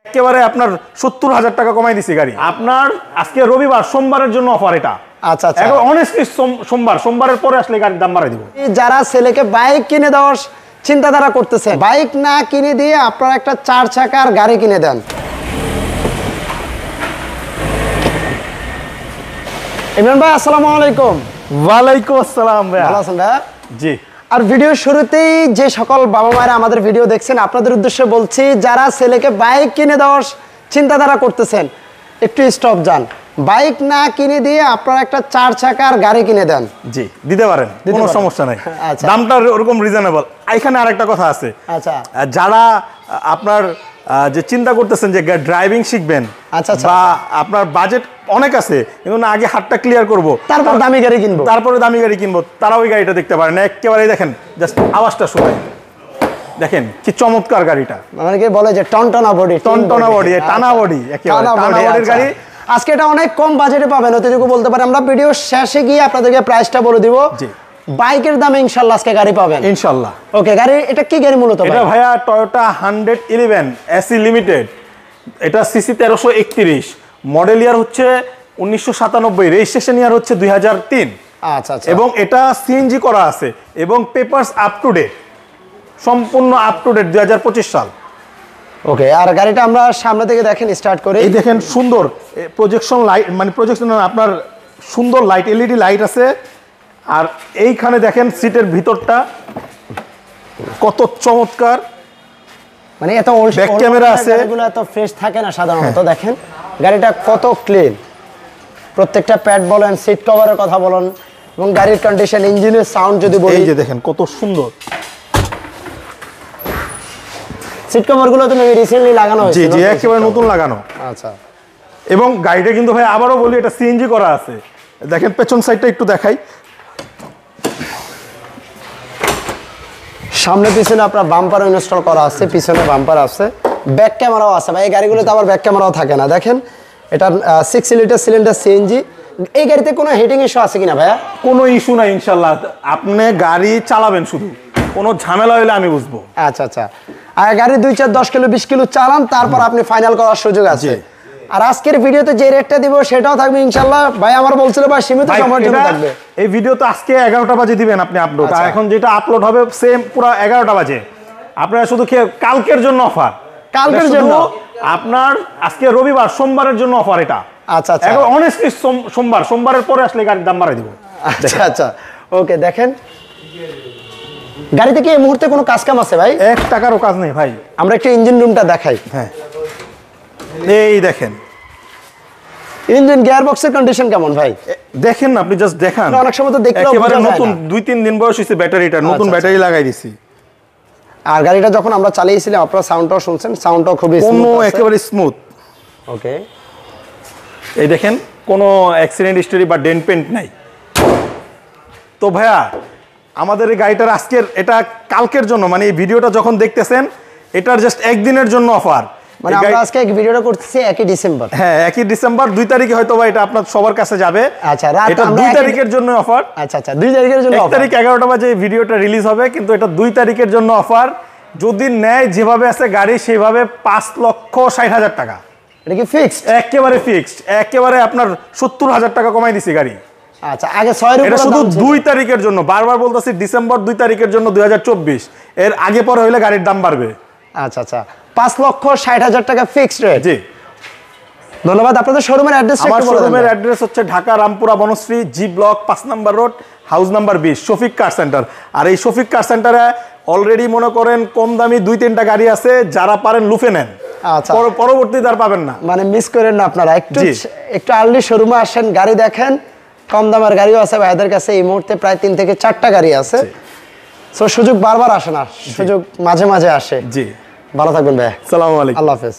একেবারে আপনার 70,000 টাকা কমাই দিছি গাড়ি। আপনার আজকে রবিবার, সোমবারের জন্য অফার এটা। আচ্ছা আচ্ছা, অনেস্টলি সোমবারের পরে আসলে গাড়ির দাম বাড়াই দিব। যারা ছেলেকে বাইক কিনে দেওয়ার চিন্তাধারা করতেছে, বাইক না কিনে দিয়ে আপনারা একটা 4 চাকার গাড়ি কিনে দেন। ইমরান ভাই আসসালামু আলাইকুম। ওয়ালাইকুম আসসালাম ভাই। ভালো আছেন ভাই? জি। আর ভিডিওর শুরুতেই যে সকল বাবা মায়েরা আমাদের ভিডিও দেখছেন, আপনাদের উদ্দেশ্যে বলছি, যারা ছেলেকে বাইক কিনে দেওয়ার চিন্তাধারা করতেছেন একটু স্টপ যান। বাইক না কিনে দিয়ে আপনারা একটা 4 চাকার গাড়ি কিনে দেন। জি, দিতে পারেন, কোনো সমস্যা নাই। আচ্ছা, দামটা ওরকম রিজনেবল। এখানে আরেকটা কথা আছে। আচ্ছা, যারা আপনার যে চিন্তা করতেছেন যে ড্রাইভিং শিখবেন, আচ্ছা আচ্ছা, বা আপনার বাজেট অনেক আছে কিন্তু না, আগে হাতটা ক্লিয়ার করব, তারপর দামি গাড়ি কিনবো, তারা ওই গাড়িটা দেখতে পারেন। একেবারে দেখেন, জাস্ট আওয়াজটা শোনায়, দেখেন কি চমৎকার গাড়িটা। অনেকে বলে যে টনটনা বডি, টানা বডি, একেবারে টানা বডির গাড়ি। আজকে এটা অনেক কম বাজেটে পাবেন, অতটুকু বলতে পারি। আমরা ভিডিও শেষে গিয়ে আপনাদেরকে প্রাইসটা বলে দিব। বাইকের দামে ইনশাআল্লাহ আজকে গাড়ি পাবেন ইনশাআল্লাহ। ওকে, গাড়ি এটা কি গাড়ি মূলত? এটা ভাইয়া টয়োটা 111 এসি লিমিটেড। এটা সিসি 1331, মডেল ইয়ার হচ্ছে 1997, রেজিস্ট্রেশন ইয়ার হচ্ছে 2003। আচ্ছা আচ্ছা, এবং এটা সিএনজি করা আছে এবং পেপারস আপ টু ডেট, সম্পূর্ণ আপ টু ডেট 2025 সাল। ওকে, আর গাড়িটা আমরা সামনে থেকে দেখেন, স্টার্ট করে এই দেখেন সুন্দর প্রজেকশন লাইট, মানে প্রজেকশন আপনার সুন্দর লাইট, এলইডি লাইট আছে। আর এইখানে দেখেন সিটের ভিতরটা কত চমৎকার, মানে এত ব্যাক ক্যামেরা আছে, এগুলো এত ফ্রেশ থাকে না সাধারণত। দেখেন গাড়িটা কত ক্লিন, প্রত্যেকটা প্যাড বলেন, সিট কভারের কথা বলেন, এবং গাড়ির কন্ডিশন, ইঞ্জিনের সাউন্ড যদি বলি, এই যে দেখেন কত সুন্দর। সিট কভারগুলো তো রিসেন্টলি লাগানো হয়েছে। জি জি, একেবারে নতুন লাগানো। আচ্ছা, এবং গাড়িটা কিন্তু ভাই আবারও বলি, এটা সিএনজি করা আছে। দেখেন পেছন সাইডটা একটু দেখাই, সামনে পিছনে আপনার বাম্পার ইনস্টল করা আছে, পিছনে বাম্পার আছে, ব্যাক ক্যামেরাও আছে। ভাই এই গাড়িগুলোতে আবার ব্যাক ক্যামেরাও থাকে না। দেখেন এটা 6 লিটার সিলিন্ডার সিএনজি। এই গাড়িতে কোনো হিটিং ইস্যু আছে কিনা ভাইয়া? কোনো ইস্যু নাই ইনশাআল্লাহ। আপনি গাড়ি চালাবেন, শুধু কোনো ঝামেলা হলে আমি বুঝবো। আচ্ছা আচ্ছা, আর গাড়ি 2, 4, 10 কিলো 20 কিলো চালান, তারপর আপনি ফাইনাল করার সুযোগ আছে। আর আজকের ভিডিওতে যে রেটটা দিব সেটাও থাকবে ইনশাআল্লাহ। ভাই আমার বলছিল ভাই সীমিত সময়ের জন্য থাকবে। এই ভিডিও তো আজকে 11টা বাজে দিবেন আপনি আপলোড, আর এখন যেটা আপলোড হবে সেম পুরো 11টা বাজে। আপনারা শুধু কালকের জন্য অফার, কালকের জন্য আপনার আজকে রবিবার, সোমবারের জন্য অফার এটা। আচ্ছা আচ্ছা, এখন অনেস্টলি সোমবারের পরে আসলে গাড়ির দাম বাড়াই দিব। আচ্ছা আচ্ছা, ওকে। দেখেন গাড়িতে কি এই মুহূর্তে কোনো কাজ কাম আছে ভাই? 1 টাকারও কাজ নেই ভাই। আমরা একটু ইঞ্জিন রুমটা দেখাই। হ্যাঁ, এই দেখেন ইঞ্জিন গিয়ারবক্সের কন্ডিশন কেমন ভাই? দেখেন না, আপনি জাস্ট দেখান। অনেক সময় তো দেখলেও একেবারে নতুন, 2-3 দিন বয়স হয়েছে ব্যাটারিটা, নতুন ব্যাটারি লাগাই দিছি। আর গাড়িটা যখন আমরা চালিয়েছিলাম আপনারা সাউন্ডটাও শুনছেন, সাউন্ডটাও খুবই কোনো একেবারে স্মুথ। ওকে, এই দেখেন কোনো অ্যাক্সিডেন্ট হিস্টরি বা ডেন্ট পেন্ট নাই। তো ভাইয়া আমাদের এই গাড়িটার আজকের, এটা কালকের জন্য, মানে এই ভিডিওটা যখন দেখতেছেন এটার জাস্ট একদিনের জন্য অফার। মানে আমরা আজকে এই ভিডিওটা করতেছি 1 ডিসেম্বর। হ্যাঁ, 1 ডিসেম্বর 2 তারিখে হয়তো বা এটা আপনার সবার কাছে যাবে। আচ্ছা, রাত এটা 2 তারিখের জন্য অফার। আচ্ছা আচ্ছা, 2 তারিখের জন্য অফার। 1 তারিখ 11টা বাজে এই ভিডিওটা রিলিজ হবে, কিন্তু এটা 2 তারিখের জন্য অফার। যদি নেয় যেভাবে আছে গাড়ি সেভাবে 5,60,000 টাকা। এটা কি ফিক্সড? একেবারে ফিক্সড, একেবারে আপনার 70,000 টাকা কমাই দিছি গাড়ি। আচ্ছা, আগে 6 এর উপরে, এটা শুধু 2 তারিখের জন্য, বারবার বলতাছি ডিসেম্বর 2 তারিখের জন্য 2024। এর আগে পরে হইলে গাড়ির দাম বাড়বে। আচ্ছা আচ্ছা, 5,60,000 টাকা ফিক্সড রেট। জি, ধন্যবাদ। আপনাদের শোরুমের অ্যাড্রেস? আমার শোরুমের অ্যাড্রেস হচ্ছে ঢাকা রামপুরা বনশ্রী, জি ব্লক 5 নম্বর road, house number 20, Shafiq car centre. আর এই শফিক কার সেন্টারে অলরেডি মনে করেন কম দামি 2-3টা গাড়ি আছে, যারা পারেন লুফে নেন। আচ্ছা, পরবর্তীতে আর পাবেন না, মানে মিস করেন না আপনারা। একটু আর্লি শোরুমে আসেন, গাড়ি দেখেন। কম দামের গাড়িও আছে ভাইদের কাছে। এই মুহূর্তে প্রায় 3 থেকে 4টা গাড়ি আছে। সো সুযোগ বারবার আসে না, সুযোগ মাঝে মাঝে আসে। জি, ভালো থাকবেন ভাই। আসসালামু আলাইকুম, আল্লাহ হাফেজ।